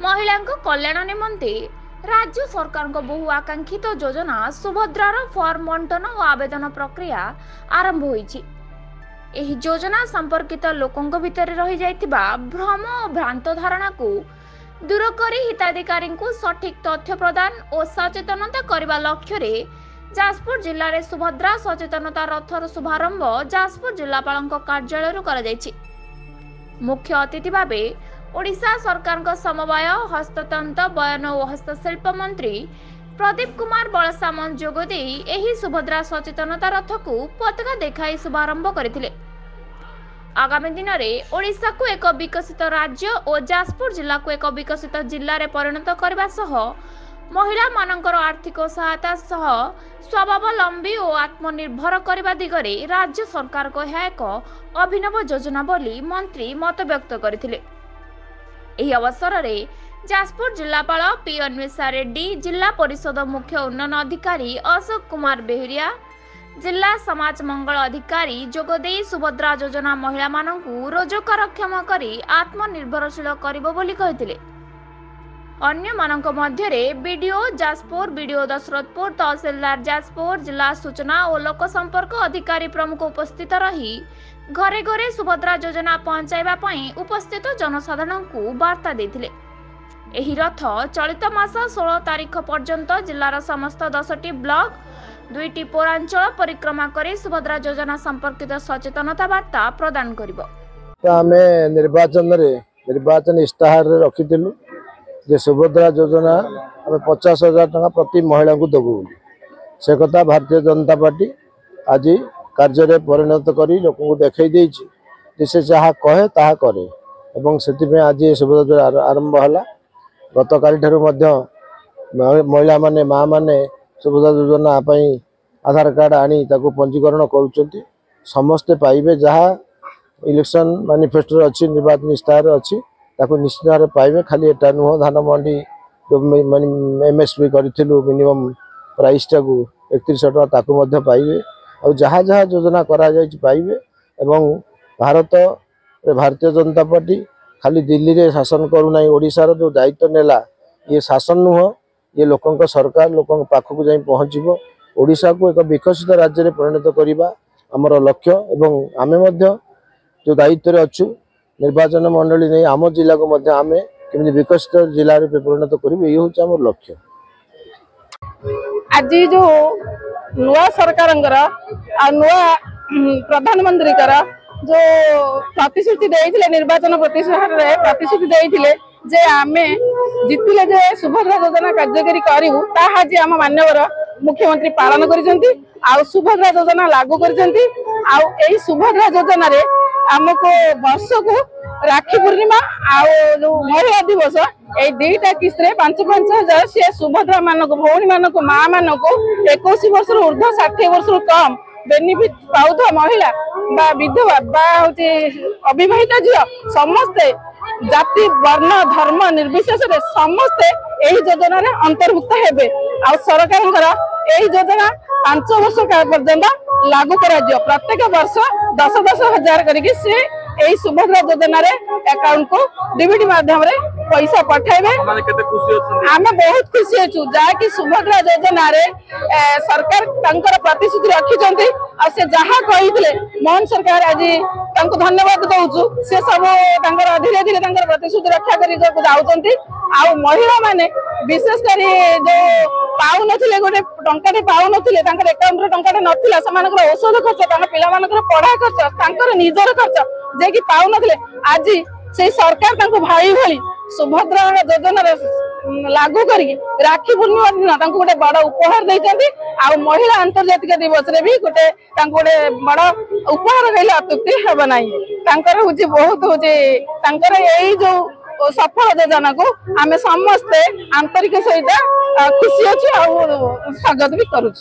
महिला कल्याण निमंते राज्य सरकार बहु आकांक्षित योजना सुभद्रार फॉर्म बंटन और आवेदन प्रक्रिया आरंभ होईछि। एही योजना संपर्कित लोकंक भितर रही जाइतिबा भ्रम और भ्रांत धारणा को दूर करी हिताधिकारी को सठिक तथ्य प्रदान और सचेतनता करने लक्ष्य रे जाजपुर जिले में सुभद्रा सचेतनता रथर शुभारंभ जाजपुर जिलापाल कार्यालय करा जाइछि। मुख्य अतिथि भावे ओडिशा सरकार समवाय हस्ततंत्र बयन और हस्तशिल्प मंत्री प्रदीप कुमार बलसामन जोगदे एही सुभद्रा सचेतनता रथ को पताका देखाई शुभारंभ करथिले। आगामी दिन में ओडिशा को एक विकसित राज्य और जाजपुर जिला को एक विकसित जिले में परिणत करने सह महिला मानकर आर्थिक सहायता सह स्वावलंबी और आत्मनिर्भर करने दिगरे राज्य सरकार को यह एक अभिनव योजना बोली मंत्री मत व्यक्त करथिले। एही अवसर में जाजपुर जिलापाल पी अन्वेषा रेड्डी, जिला परिषद मुख्य उन्नयन अधिकारी अशोक कुमार बेहरिया, जिला समाज मंगल अधिकारी जोगदे सुभद्रा योजना महिला मानकु रोजगारक्षम करी आत्मनिर्भरशील करिबो बोली कहिथिले। अन्य मानक मध्यरे बीडीओ जाजपुर, बीडीओ दशरथपुर, तहसीलदार जाजपुर, जिला सूचना और लोक संपर्क अधिकारी प्रमुख उपस्थित रही घरे घरे सुभद्रा योजना पहुंचाइबा पई उपस्थित जनसाधारण को वार्ता देथिले। एही रथ चलित मास 16 तारीख पर्यंत जिलार समस्त 10टी ब्लॉक 2टी पौरांचल परिक्रमा कर सुभद्रा योजना संपर्कित सचेतनता वार्ता प्रदान करिबो। आमे निर्वाचन इस्ताहार रखिथिलु जे सुभद्रा योजना आमे 50,000 टका प्रति महिला को देबु। से कथा भारतीय जनता पार्टी आज कार्य रे परिणत करी लोक को देखै देछि जे से जहा कहे ताहा करे एवं सेति में आज सुभद्रा आरंभ हला। गत काली ठारू मध्य महिला माने माँ माने सुभद्रा योजना पई आधार कार्ड आनी ताको पंजीकरण करूचंती। समस्त पाइबे जहा इलेक्शन मैनिफेस्टो अच्छी निर्वाचन इस्ताहार अच्छी ताको निश्चित भाव पाइबे। खाली एटा नुह धान मंडी जो एमएसपी करिथिलु मिनिमम प्राइस टाको 3100 टका ताको मध्य पाइबे और जहाँ जहाँ योजना करा जाय पाइबे। एवं भारतीय जनता पार्टी खाली दिल्ली रे शासन करू नाही, ओडिशार जो दायित्व नेला ये शासन नुह, ये लोकंक सरकार लोकंक पाखक जाई पहुँचबो। ओडिशा को एक विकसित राज्य रे परिणत करिबा हमर लक्ष्य एवं आमे मध्य जो दायित्व रे अछु निर्वाचन मंडली नहीं आम जिला को मध्य आमे केमि विकसित जिला रे परिणत करिबो ये होछ हमर लक्ष्य। आज जो नुआ सरकार नुआ प्रधानमंत्री जो प्रतिश्रुति देइथिले निर्वाचन प्रतिश्रुति देइथिले जे आमे जितिले जे सुभद्रा योजना कार्यकारी करिवु ताहा जे आम मान्यवर मुख्यमंत्री पालन करिसेंती आ सुभद्रा योजना लागू करिसेंती। आ एई सुभद्रा योजना रे हमको वर्ष को राखी पूर्णिमा जो महिला दिवस ये 2टा किस्त 5-5 हजार से सुभद्रा मानक भौणी मानक माँ मानक 21 वर्ष ऊर्ध 60 वर्ष कम बेनिफिट पाउथा महिला बा विधवा बा होती अविवाहिता झील समस्ते जाति वर्ण धर्म निर्विशेष समस्ते यही योजना रे अंतर्भुक्त हेबे। आ सरकार यही योजना 5 वर्ष पर्यंत लागू करा दियो। प्रत्येक वर्ष 10-10 हजार करके से यही सुभद्रा योजना रे अकाउंट को डीबीटी माध्यम रे पैसा पठाइबे। आमे बहुत खुशी अछु जाकि सुभद्रा योजना रे सरकार तंकर प्रतिश्रुति रखिचंती आ से जहा कहिथिले मोहन सरकार आज तंको धन्यवाद दउछु। से सब तंकर धीरे धीरे तंकर प्रतिश्रुति रक्षा करी जाउचंती। आ महिला माने विशेष करी जो पाउ नथिले गोटे टंकाटे पाउ नथिले तंकर अकाउंट रे टंकाटे नथिला समानकर औषध खर्च तंकर पिला मानकर पढ़ा खर्च तंकर निजर खर्च जे कि पाउ नथिले आज से सरकार तंको भाई भली सुभद्रा योजना लागू करी राखी पूर्णिमा दिन तंको गोटे बड़ उपहार दैछंती। आ महिला अंतर्जातिक दिवस रे भी गोटे तंको गोटे बड़ उपहार कहले अत्युक्ति हेबा नाही। तंकर होची बहुत होची तंकर एई जो सफल योजना को आमे समस्ते आंतरिक सहित खुशी अच्छे और स्वागत भी करूँ।